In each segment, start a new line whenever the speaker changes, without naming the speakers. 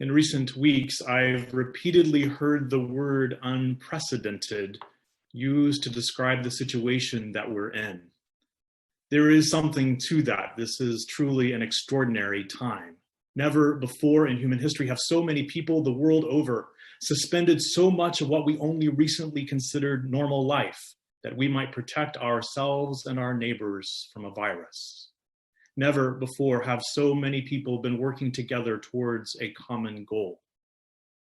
In recent weeks, I've repeatedly heard the word unprecedented used to describe the situation that we're in. There is something to that. This is truly an extraordinary time. Never before in human history have so many people the world over suspended so much of what we only recently considered normal life that we might protect ourselves and our neighbors from a virus. Never before have so many people been working together towards a common goal.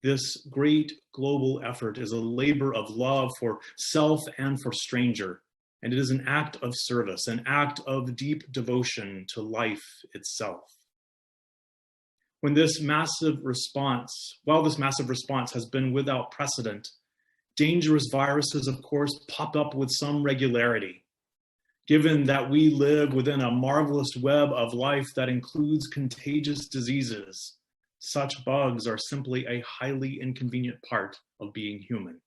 This great global effort is a labor of love for self and for stranger, and it is an act of service, an act of deep devotion to life itself. While this massive response has been without precedent, dangerous viruses, of course, pop up with some regularity. Given that we live within a marvelous web of life that includes contagious diseases, such bugs are simply a highly inconvenient part of being human.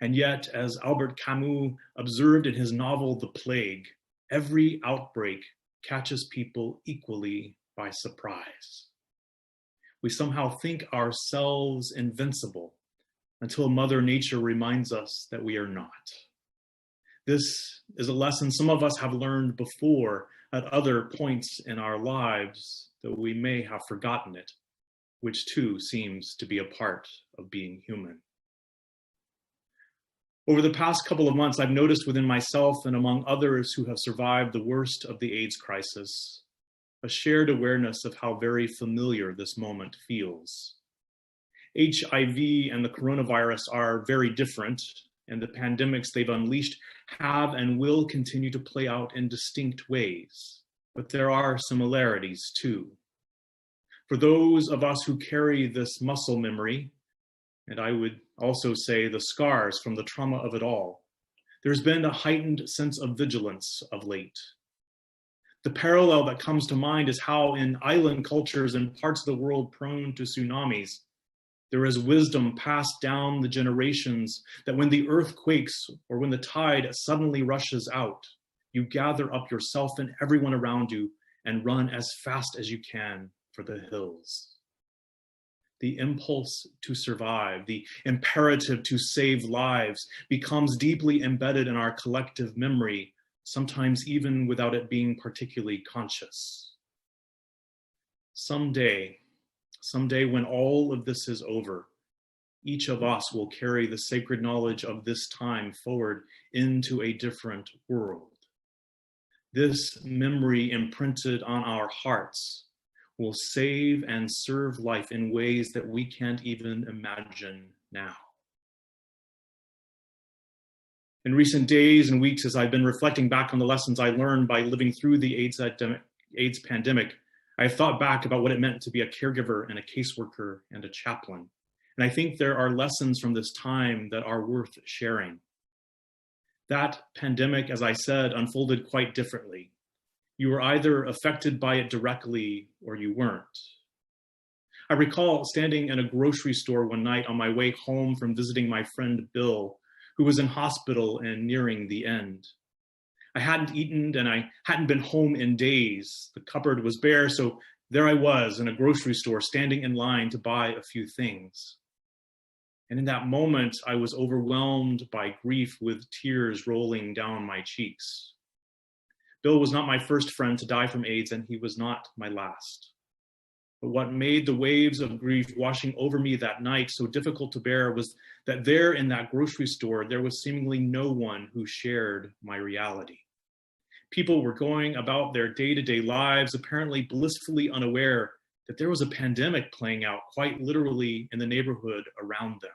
And yet, as Albert Camus observed in his novel, The Plague, every outbreak catches people equally by surprise. We somehow think ourselves invincible until Mother Nature reminds us that we are not. This is a lesson some of us have learned before at other points in our lives, though we may have forgotten it, which too seems to be a part of being human. Over the past couple of months, I've noticed within myself and among others who have survived the worst of the AIDS crisis, a shared awareness of how very familiar this moment feels. HIV and the coronavirus are very different, and the pandemics they've unleashed have and will continue to play out in distinct ways. But there are similarities too. For those of us who carry this muscle memory, and I would also say the scars from the trauma of it all, there's been a heightened sense of vigilance of late. The parallel that comes to mind is how in island cultures and parts of the world prone to tsunamis, there is wisdom passed down the generations that when the earth quakes or when the tide suddenly rushes out, you gather up yourself and everyone around you and run as fast as you can for the hills. The impulse to survive, the imperative to save lives becomes deeply embedded in our collective memory, sometimes even without it being particularly conscious. Someday when all of this is over, each of us will carry the sacred knowledge of this time forward into a different world. This memory imprinted on our hearts will save and serve life in ways that we can't even imagine now. In recent days and weeks, as I've been reflecting back on the lessons I learned by living through the AIDS pandemic, I've thought back about what it meant to be a caregiver and a caseworker and a chaplain. And I think there are lessons from this time that are worth sharing. That pandemic, as I said, unfolded quite differently. You were either affected by it directly or you weren't. I recall standing in a grocery store one night on my way home from visiting my friend Bill, who was in hospital and nearing the end. I hadn't eaten and I hadn't been home in days. The cupboard was bare, so there I was in a grocery store standing in line to buy a few things. And in that moment, I was overwhelmed by grief with tears rolling down my cheeks. Bill was not my first friend to die from AIDS, and he was not my last. But what made the waves of grief washing over me that night so difficult to bear was that there in that grocery store, there was seemingly no one who shared my reality. People were going about their day-to-day lives, apparently blissfully unaware that there was a pandemic playing out quite literally in the neighborhood around them.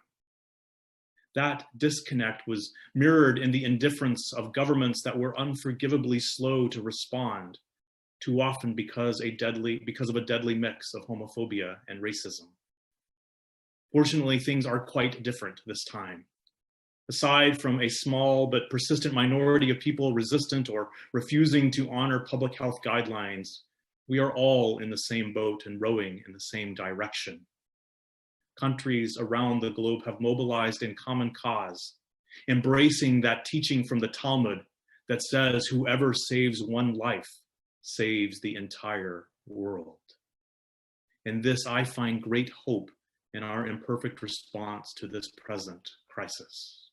That disconnect was mirrored in the indifference of governments that were unforgivably slow to respond, too often because of a deadly mix of homophobia and racism. Fortunately, things are quite different this time. Aside from a small but persistent minority of people resistant or refusing to honor public health guidelines, we are all in the same boat and rowing in the same direction. Countries around the globe have mobilized in common cause, embracing that teaching from the Talmud that says whoever saves one life saves the entire world. In this, I find great hope in our imperfect response to this present crisis.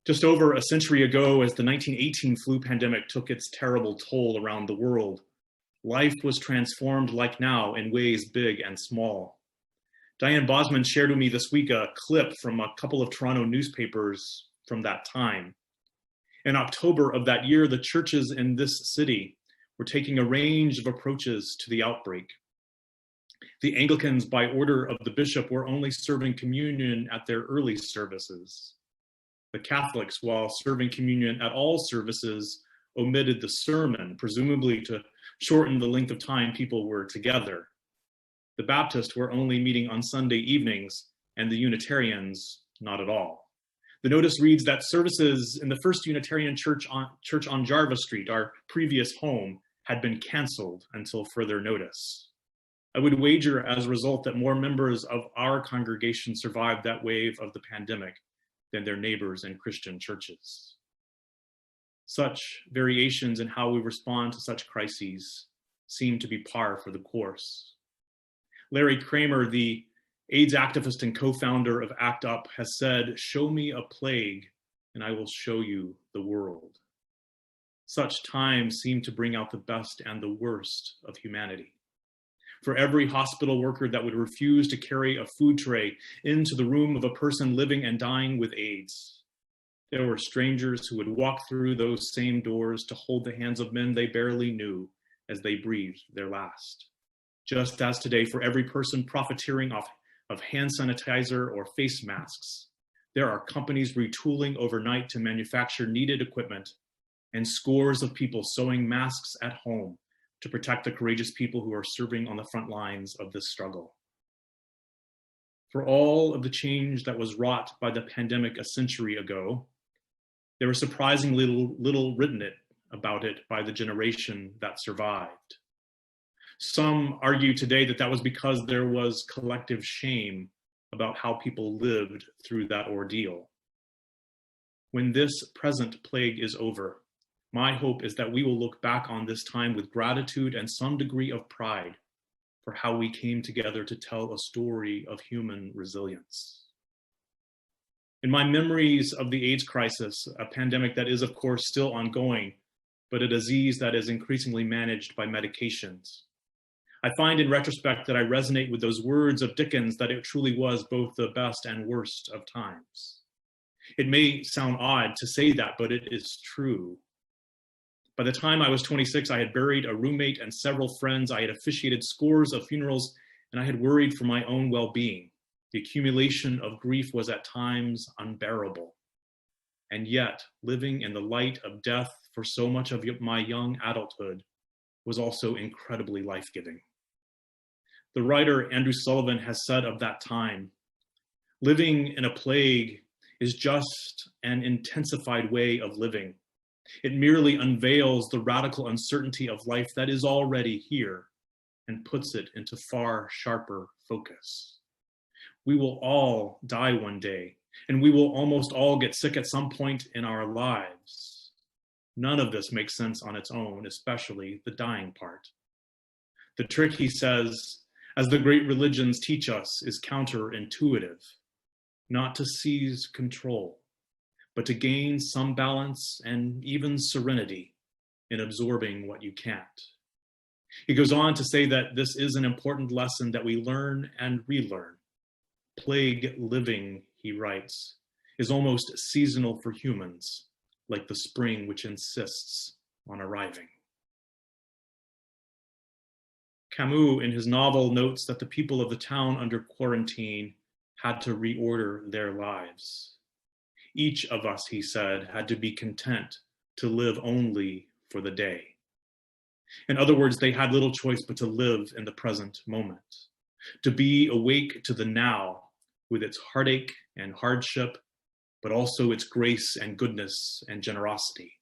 Just over a century ago, as the 1918 flu pandemic took its terrible toll around the world, life was transformed like now in ways big and small. Diane Bosman shared with me this week a clip from a couple of Toronto newspapers from that time. In October of that year, the churches in this city were taking a range of approaches to the outbreak. The Anglicans, by order of the bishop, were only serving communion at their early services. The Catholics, while serving communion at all services, omitted the sermon, presumably to shorten the length of time people were together. The Baptists were only meeting on Sunday evenings, and the Unitarians not at all. The notice reads that services in the First Unitarian Church on Jarvis Street, our previous home, had been canceled until further notice. I would wager as a result that more members of our congregation survived that wave of the pandemic than their neighbors in Christian churches. Such variations in how we respond to such crises seem to be par for the course. Larry Kramer, the AIDS activist and co-founder of ACT UP, has said, "Show me a plague and I will show you the world." Such times seem to bring out the best and the worst of humanity. For every hospital worker that would refuse to carry a food tray into the room of a person living and dying with AIDS, there were strangers who would walk through those same doors to hold the hands of men they barely knew as they breathed their last. Just as today, for every person profiteering off of hand sanitizer or face masks, there are companies retooling overnight to manufacture needed equipment and scores of people sewing masks at home to protect the courageous people who are serving on the front lines of this struggle. For all of the change that was wrought by the pandemic a century ago, there was surprisingly little written about it by the generation that survived. Some argue today that that was because there was collective shame about how people lived through that ordeal. When this present plague is over, my hope is that we will look back on this time with gratitude and some degree of pride for how we came together to tell a story of human resilience. In my memories of the AIDS crisis, a pandemic that is, of course, still ongoing, but a disease that is increasingly managed by medications, I find in retrospect that I resonate with those words of Dickens that it truly was both the best and worst of times. It may sound odd to say that, but it is true. By the time I was 26, I had buried a roommate and several friends. I had officiated scores of funerals, and I had worried for my own well-being. The accumulation of grief was at times unbearable. And yet, living in the light of death for so much of my young adulthood was also incredibly life-giving. The writer Andrew Sullivan has said of that time, "Living in a plague is just an intensified way of living. It merely unveils the radical uncertainty of life that is already here and puts it into far sharper focus. We will all die one day, and we will almost all get sick at some point in our lives. None of this makes sense on its own, especially the dying part. The trick," he says, "as the great religions teach us, is counterintuitive, not to seize control, but to gain some balance and even serenity in absorbing what you can't." He goes on to say that this is an important lesson that we learn and relearn. Plague living, he writes, is almost seasonal for humans, like the spring which insists on arriving. Camus, in his novel, notes that the people of the town under quarantine had to reorder their lives. Each of us, he said, had to be content to live only for the day. In other words, they had little choice but to live in the present moment, to be awake to the now with its heartache and hardship, but also its grace and goodness and generosity.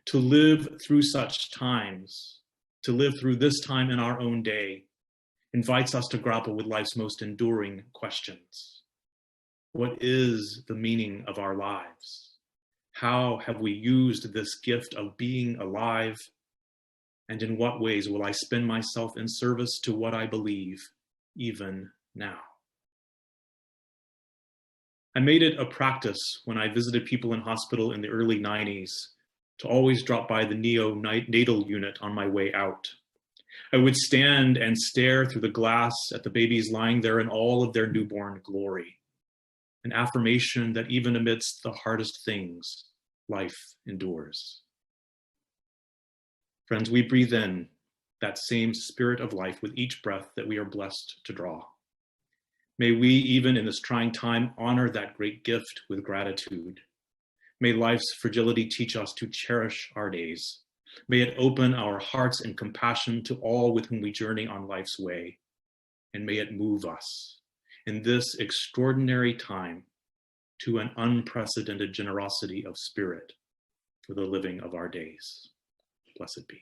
To live through such times, to live through this time in our own day, invites us to grapple with life's most enduring questions. What is the meaning of our lives? How have we used this gift of being alive? And in what ways will I spend myself in service to what I believe, even now? I made it a practice when I visited people in hospital in the early 90s to always drop by the neonatal unit on my way out. I would stand and stare through the glass at the babies lying there in all of their newborn glory, an affirmation that even amidst the hardest things, life endures. Friends, we breathe in that same spirit of life with each breath that we are blessed to draw. May we, even in this trying time, honor that great gift with gratitude. May life's fragility teach us to cherish our days. May it open our hearts in compassion to all with whom we journey on life's way. And may it move us in this extraordinary time to an unprecedented generosity of spirit for the living of our days. Blessed be.